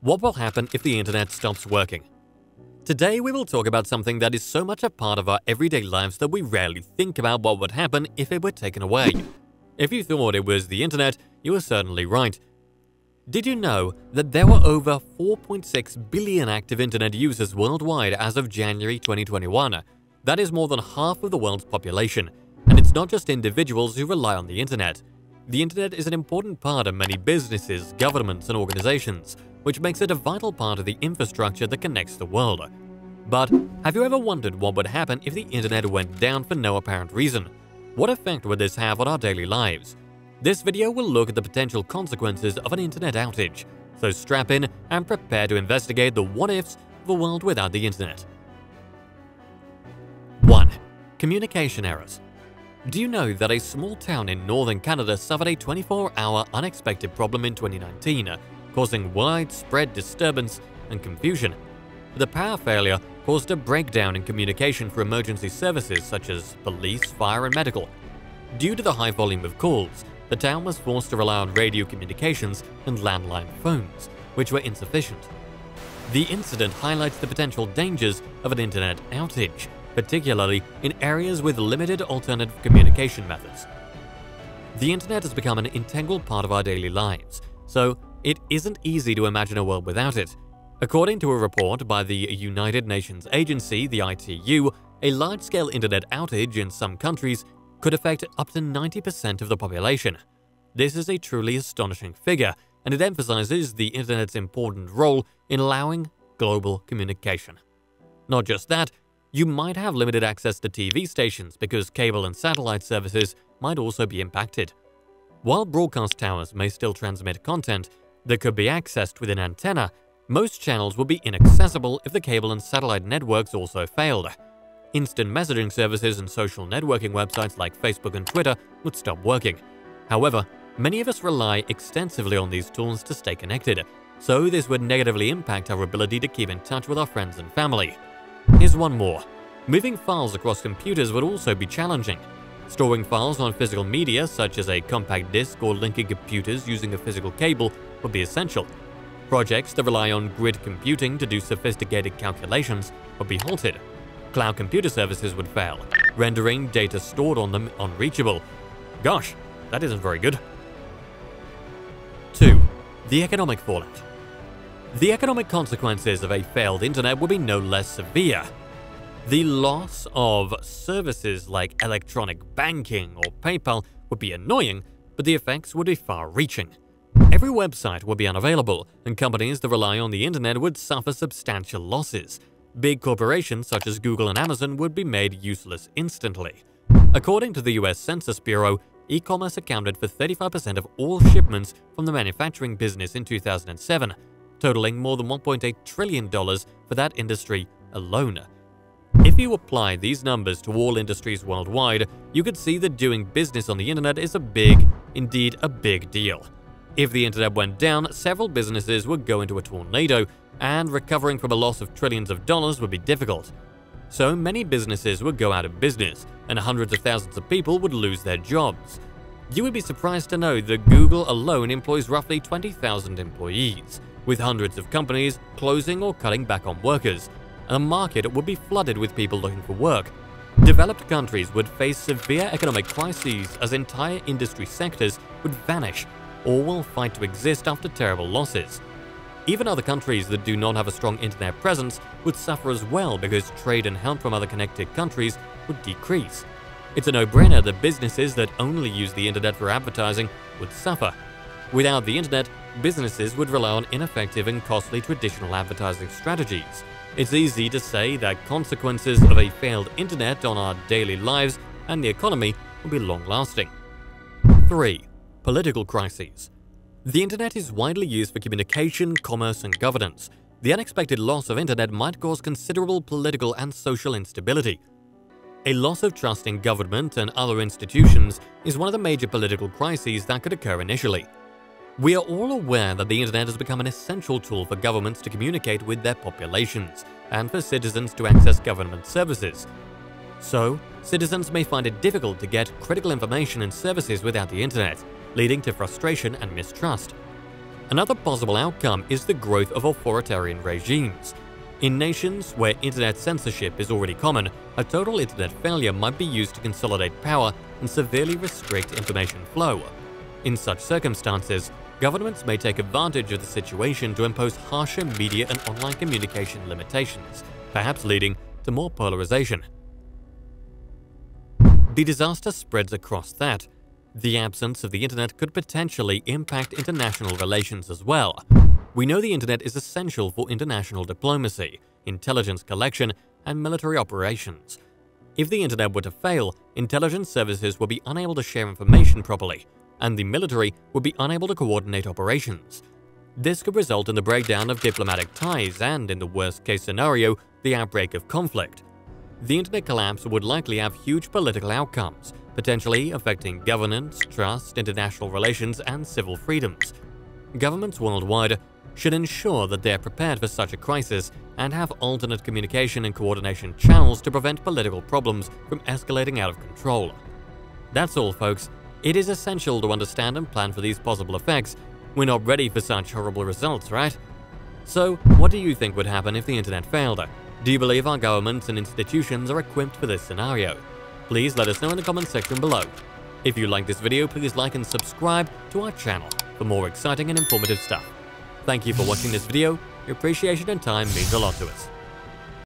What will happen if the internet stops working? Today we will talk about something that is so much a part of our everyday lives that we rarely think about what would happen if it were taken away. If you thought it was the internet, you were certainly right. Did you know that there were over 4.6 billion active internet users worldwide as of January 2021? That is more than half of the world's population. And it's not just individuals who rely on the internet. The internet is an important part of many businesses, governments, and organizations, which makes it a vital part of the infrastructure that connects the world. But have you ever wondered what would happen if the internet went down for no apparent reason? What effect would this have on our daily lives? This video will look at the potential consequences of an internet outage, so strap in and prepare to investigate the what-ifs of a world without the internet. 1. Communication errors. Do you know that a small town in northern Canada suffered a 24-hour unexpected problem in 2019, causing widespread disturbance and confusion? The power failure caused a breakdown in communication for emergency services such as police, fire, and medical. Due to the high volume of calls, the town was forced to rely on radio communications and landline phones, which were insufficient. The incident highlights the potential dangers of an internet outage, particularly in areas with limited alternative communication methods. The internet has become an integral part of our daily lives, so it isn't easy to imagine a world without it. According to a report by the United Nations agency, the ITU, a large-scale internet outage in some countries could affect up to 90% of the population. This is a truly astonishing figure, and it emphasizes the internet's important role in allowing global communication. Not just that, you might have limited access to TV stations because cable and satellite services might also be impacted. While broadcast towers may still transmit content that could be accessed with an antenna, most channels would be inaccessible if the cable and satellite networks also failed. Instant messaging services and social networking websites like Facebook and Twitter would stop working. However, many of us rely extensively on these tools to stay connected, so this would negatively impact our ability to keep in touch with our friends and family. Here's one more. Moving files across computers would also be challenging. Storing files on physical media, such as a compact disc or linking computers using a physical cable, would be essential. Projects that rely on grid computing to do sophisticated calculations would be halted. Cloud computer services would fail, rendering data stored on them unreachable. Gosh, that isn't very good. 2. The economic fallout. The economic consequences of a failed internet would be no less severe. The loss of services like electronic banking or PayPal would be annoying, but the effects would be far-reaching. Every website would be unavailable, and companies that rely on the internet would suffer substantial losses. Big corporations such as Google and Amazon would be made useless instantly. According to the US Census Bureau, e-commerce accounted for 35% of all shipments from the manufacturing business in 2007, totaling more than $1.8 trillion for that industry alone. If you apply these numbers to all industries worldwide, you could see that doing business on the internet is indeed a big deal. If the internet went down, several businesses would go into a tornado, and recovering from a loss of trillions of dollars would be difficult. So many businesses would go out of business, and hundreds of thousands of people would lose their jobs. You would be surprised to know that Google alone employs roughly 20,000 employees, with hundreds of companies closing or cutting back on workers. The market would be flooded with people looking for work. Developed countries would face severe economic crises as entire industry sectors would vanish or will fight to exist after terrible losses. Even other countries that do not have a strong internet presence would suffer as well because trade and help from other connected countries would decrease. It's a no-brainer that businesses that only use the internet for advertising would suffer. Without the internet, businesses would rely on ineffective and costly traditional advertising strategies. It's easy to say that consequences of a failed internet on our daily lives and the economy will be long-lasting. 3. Political crises. The internet is widely used for communication, commerce, and governance. The unexpected loss of internet might cause considerable political and social instability. A loss of trust in government and other institutions is one of the major political crises that could occur initially. We are all aware that the internet has become an essential tool for governments to communicate with their populations and for citizens to access government services. So, citizens may find it difficult to get critical information and services without the internet, leading to frustration and mistrust. Another possible outcome is the growth of authoritarian regimes. In nations where internet censorship is already common, a total internet failure might be used to consolidate power and severely restrict information flow. In such circumstances, governments may take advantage of the situation to impose harsher media and online communication limitations, perhaps leading to more polarization. The disaster spreads across that. The absence of the internet could potentially impact international relations as well. We know the internet is essential for international diplomacy, intelligence collection, and military operations. If the internet were to fail, intelligence services would be unable to share information properly, and the military would be unable to coordinate operations. This could result in the breakdown of diplomatic ties and, in the worst-case scenario, the outbreak of conflict. The internet collapse would likely have huge political outcomes, potentially affecting governance, trust, international relations, and civil freedoms. Governments worldwide should ensure that they are prepared for such a crisis and have alternate communication and coordination channels to prevent political problems from escalating out of control. That's all, folks. It is essential to understand and plan for these possible effects. We're not ready for such horrible results, right? So, what do you think would happen if the internet failed? Do you believe our governments and institutions are equipped for this scenario? Please let us know in the comment section below. If you like this video, please like and subscribe to our channel for more exciting and informative stuff. Thank you for watching this video. Your appreciation and time means a lot to us.